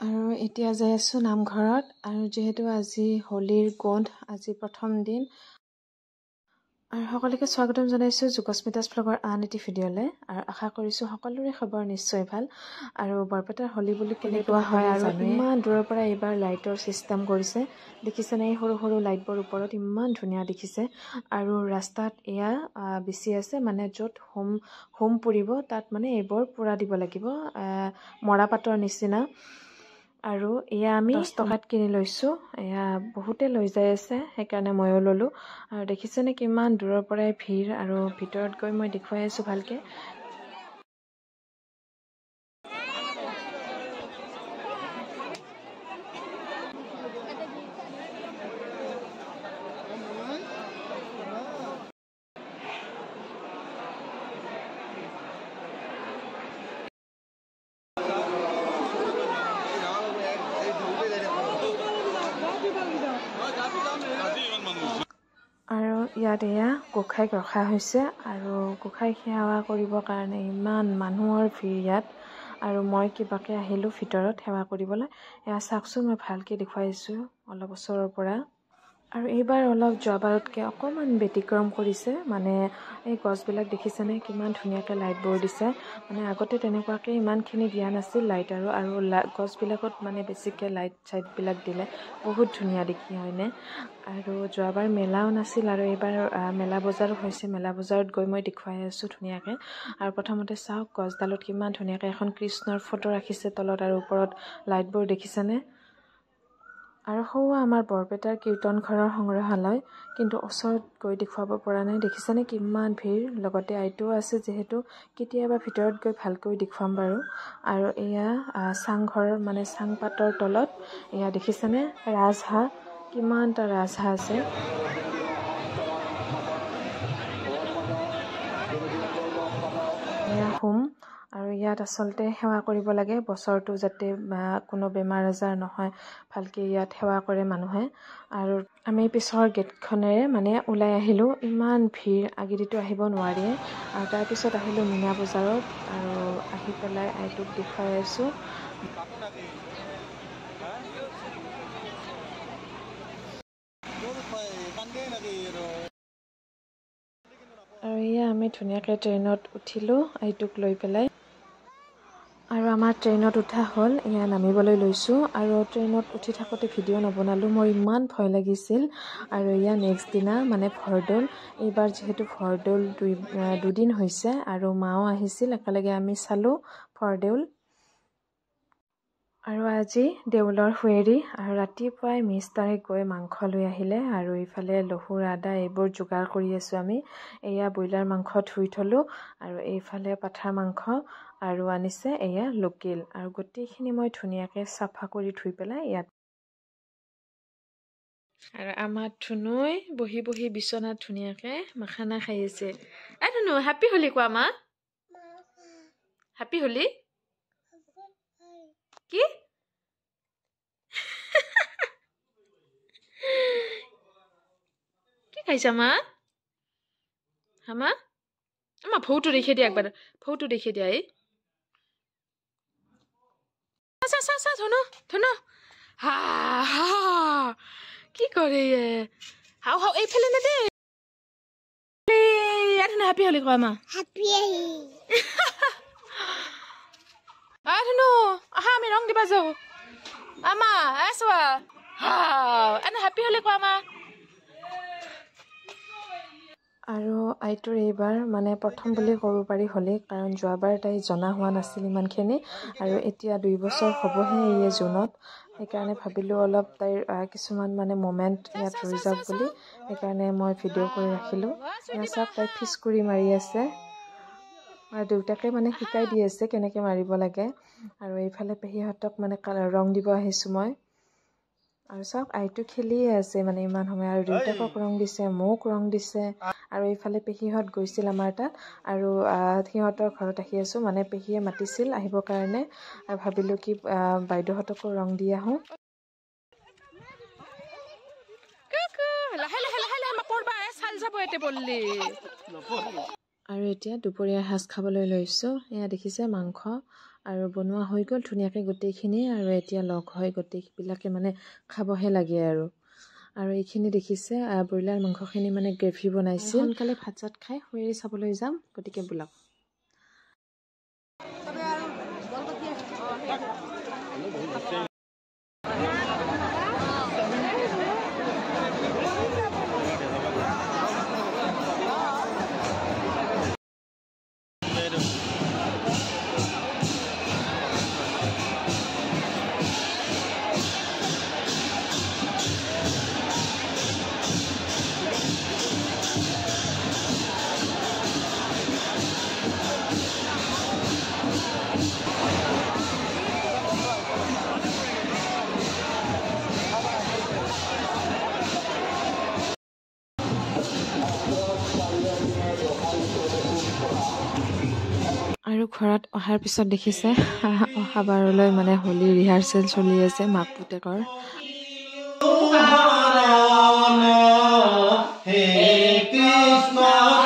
আৰু এতিয়া যাই আছোঁ নামঘৰত আৰু যিহেতু আজি হোলীৰ গোন্ধ আজি প্ৰথম দিন আৰু সকলোকে স্বাগতম জনাইছোঁ যুগস্মিতাছ ব্লগৰ আন এটি ভিডিঅ'লৈ আৰু আশা কৰিছোঁ সকলোৰে খবৰ নিশ্চয় ভাল আৰু বৰপেটাৰ হোলী বুলি কেনেকুৱা হয় আৰু ইমান দূৰৰ পৰা এইবাৰ লাইটৰ চিষ্টেম কৰিছে দেখিছেনে এই সৰু সৰু লাইটবোৰ ওপৰত ইমান ধুনীয়া দেখিছে আৰু ৰাস্তাত এয়া বিচি আছে মানে য'ত হোম পুৰিব তাত মানে এইবোৰ পুৰা দিব লাগিব মৰাপাটৰ নিচিনা আৰু এয়া আমি 10 টকাত কিনি লৈছোঁ এয়া বহুতে লৈ যাই আছে সেইকাৰণে ময়ো ল'লোঁ আৰু দেখিছেনে কিমান দূৰৰ পৰাই ভিৰ আৰু ভিতৰত গৈ মই দেখুৱাই আছোঁ ভালকৈ আৰু ইয়াত এয়া গোঁসাইক ৰখা হৈছে আৰু গোঁসাইক সেৱা কৰিবৰ কাৰণে ইমান মানুহৰ ভিৰ ইয়াত আৰু মই কিবাকৈ আহিলোঁ ভিতৰত সেৱা কৰিবলৈ এয়া চাওকচোন মই ভালকৈ দেখুৱাইছোঁ অলপ ওচৰৰ পৰা আৰু এইবাৰ অলপ যোৱাবাৰতকৈ অকণমান ব্যতিক্ৰম কৰিছে মানে এই গছবিলাক দেখিছেনে কিমান ধুনীয়াকৈ লাইটবোৰ দিছে মানে আগতে তেনেকুৱাকৈ ইমানখিনি দিয়া নাছিল লাইট আৰু গছবিলাকত মানে বেছিকৈ লাইট চাইটবিলাক দিলে বহুত ধুনীয়া দেখি হয়নে আৰু যোৱাবাৰ মেলাও নাছিল আৰু এইবাৰ মেলা বজাৰো হৈছে মেলা বজাৰত গৈ মই দেখুৱাই আছোঁ ধুনীয়াকৈ আৰু প্ৰথমতে চাওক গছডালত কিমান ধুনীয়াকৈ এখন কৃষ্ণৰ ফটো ৰাখিছে তলত আৰু ওপৰত লাইটবোৰ দেখিছেনে আৰু সৌ আমাৰ বৰপেটাৰ কীৰ্তন ঘৰৰ সংগ্ৰহালয় কিন্তু ওচৰত গৈ দেখুৱাব পৰা নাই দেখিছেনে কিমান ভিৰ লগতে আইটোও আছে যিহেতু কেতিয়াবা ভিতৰত গৈ ভালকৈ দেখুৱাম বাৰু আৰু এয়া চাংঘৰ মানে চাংপাতৰ তলত এয়া দেখিছেনে ৰাজহাঁহ কিমানটা ৰাজহাঁহ আছে এয়া হোম আৰু ইয়াত আচলতে সেৱা কৰিব লাগে বছৰটো যাতে কোনো বেমাৰ আজাৰ নহয় ভালকৈ ইয়াত সেৱা কৰে মানুহে আৰু আমি পিছৰ গেটখনেৰে মানে ওলাই আহিলোঁ ইমান ভিৰ আগেদিতো আহিব নোৱাৰিয়ে আৰু তাৰপিছত আহিলোঁ মীনা বজাৰত আৰু আহি পেলাই আইটোক দেখুৱাই আছোঁ আৰু এয়া আমি ধুনীয়াকৈ ট্ৰেইনত উঠিলোঁ আইটোক লৈ পেলাই আৰু আমাৰ ট্ৰেইনত উঠা হ'ল এয়া নামিবলৈ লৈছোঁ আৰু ট্ৰেইনত উঠি থাকোঁতে ভিডিঅ' নবনালোঁ মোৰ ইমান ভয় লাগিছিল আৰু এয়া নেক্সট দিনা মানে ভৰদৌল এইবাৰ যিহেতু ভৰদৌল দুদিন হৈছে আৰু মাও আহিছিল একেলগে আমি চালোঁ ভৰদৌল আৰু আজি দেউলৰ শুৱেৰি আৰু ৰাতিপুৱাই মিষ্টাৰে গৈ মাংস লৈ আহিলে আৰু ইফালে নহৰু আদা এইবোৰ যোগাৰ কৰি আছোঁ আমি এয়া ব্ৰইলাৰ মাংস ধুই থলোঁ আৰু এইফালে পাঠাৰ মাংস আৰু আনিছে এয়া লোকেল আৰু গোটেইখিনি মই ধুনীয়াকৈ চাফা কৰি ধুই পেলাই ইয়াত আৰু আমাৰ ধুনুই বহি বহি বিচনাত ধুনীয়াকৈ মাখানা খাই আছে ধুনু হেপী হোলী কোৱা মা হেপী হোলী কি কি খাইছা মা মা আমাৰ ভৌটো দেখি দিয়া একবাৰ ভৌটো দেখি দিয়া এই ধুনু ধুনু হা কি কৰে হাও হাও এইফালে নে দে হেপী হোলী কোৱা মা ধুনু আহা আমি ৰং দিবা যাওঁ আমা চোৱা হেপী হোলী কোৱা মা আৰু আইটোৰ এইবাৰ মানে প্ৰথম বুলি ক'ব পাৰি হ'লে কাৰণ যোৱাবাৰ তাই জনা হোৱা নাছিল ইমানখিনি আৰু এতিয়া 2 বছৰ হ'বহে এই জুনত সেইকাৰণে ভাবিলোঁ অলপ তাইৰ কিছুমান মানে মমেণ্ট ইয়াত ৰৈ যাওক বুলি সেইকাৰণে মই ভিডিঅ' কৰি ৰাখিলোঁ এয়া চাওক তাই ফিচকুৰি মাৰি আছে আৰু দেউতাকে মানে শিকাই দি আছে কেনেকৈ মাৰিব লাগে আৰু এইফালে পেহীহঁতক মানে ৰং দিব আহিছোঁ মই আৰু চাওক আইটো খেলিয়ে আছে মানে ইমান সময় আৰু দেউতাকক ৰং দিছে মোক ৰং দিছে আৰু এইফালে পেহীহঁত গৈছিল আমাৰ তাত আৰু সিহঁতৰ ঘৰত আহি আছোঁ মানে পেহীয়ে মাতিছিল আহিবৰ কাৰণে আৰু ভাবিলোঁ কি বাইদেউহঁতকো ৰং দি আহোঁ আৰু এতিয়া দুপৰীয়া সাজ খাবলৈ লৈছোঁ এয়া দেখিছে মাংস আৰু বনোৱা হৈ গ'ল ধুনীয়াকৈ গোটেইখিনি আৰু এতিয়া লগ হৈ গোটেইবিলাকে মানে খাবহে লাগে আৰু এইখিনি দেখিছে ব্ৰইলাৰ মাংসখিনি মানে গ্ৰেভি বনাইছিল। সোনকালে ভাত চাত খাই শুই চাবলৈ যাম, গতিকে বোলক। আৰু ঘৰত অহাৰ পিছত দেখিছে অহা বাৰলৈ মানে হোলী ৰিহাৰ্চেল চলি আছে মাক পুতেকৰ। Hare Krishna